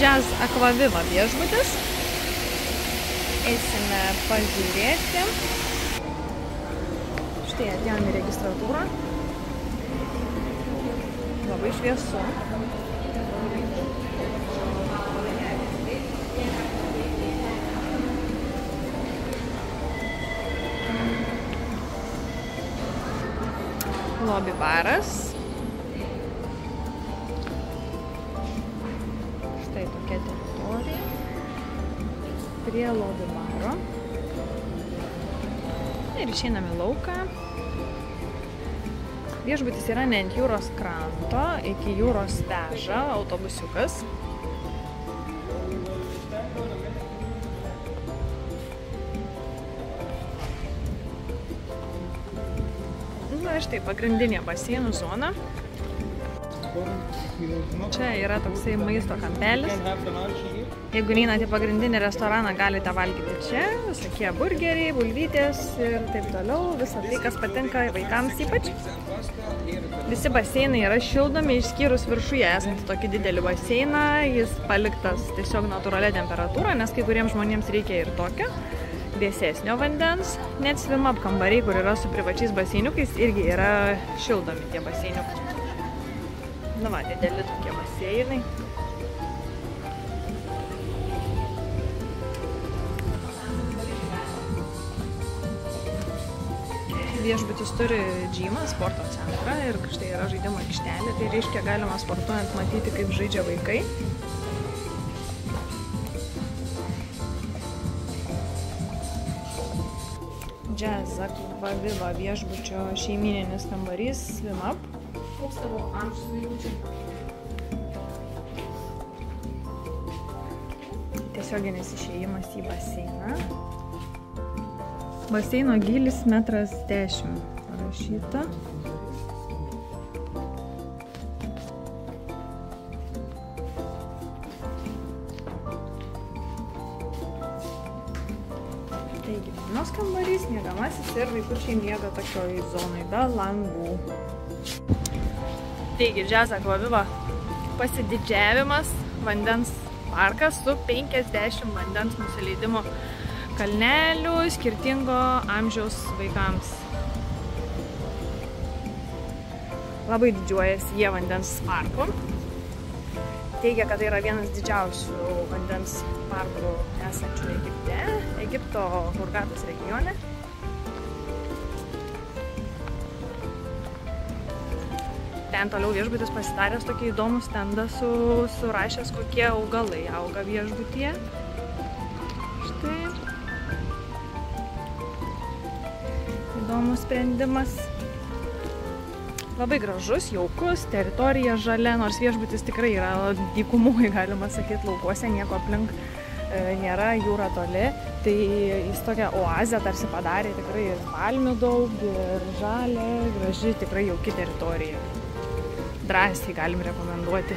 Jazz Aquaviva viešbutis. Eisime pažiūrėti. Štai atėjom į registratūrą. Labai šviesu. Lobby baras. Štai tokia teritorija. Prie lobby baro. Ir išeiname į lauką. Viešbutis yra ne ant jūros kranto, iki jūros veža autobusiukas. Na, štai pagrindinė baseinų zona. Čia yra toksai maisto kampelis. Jeigu neinate į pagrindinį restoraną, galite valgyti čia. Visokie burgeriai, bulvytės ir taip toliau. Visą tai, kas patinka vaikams ypač. Visi baseinai yra šildomi, išskyrus viršuje esantį tokį didelį baseiną. Jis paliktas tiesiog natūralia temperatūra, nes kai kuriems žmonėms reikia ir tokio vėsesnio vandens. Net swim-up kambariai, kur yra su privačiais baseiniukais, irgi yra šildomi tie baseiniukai. Nu va, dideli tokie baseinai. Viešbutis turi džymą, sporto centrą ir štai yra žaidimo aikštelė. Tai reiškia, galima sportuojant matyti, kaip žaidžia vaikai. Jazz Aquaviva viešbučio šeimyninis kambarys swim-up. Tiesioginis išėjimas į baseiną. Baseino gylis 1,10 m parašyta. Taigi, vienos kambarys, miegamasis ir vaikučiai miega tokioj zonai be langų. Taigi, Jazz Aquaviva pasididžiavimas, vandens parkas su 50 vandens nusileidimo kalnelių skirtingo amžiaus vaikams. Labai didžiuojasi jie vandens parku. Teigia, kad tai yra vienas didžiausių vandens parkų esančių Egipte, Egipto Hurgados regione. Ten toliau viešbutis pasidaręs tokį įdomų stendą surašęs, kokie augalai auga viešbutyje. Štai. Įdomus sprendimas. Labai gražus, jaukus, teritorija žalia, nors viešbutis tikrai yra dykumui, galima sakyti, laukuose, nieko aplink nėra, jūra toli. Tai jis tokią oazę tarsi padarė, tikrai ir palmių daug, ir žalia, graži, tikrai jauki teritorija. Drąsiai galim rekomenduoti.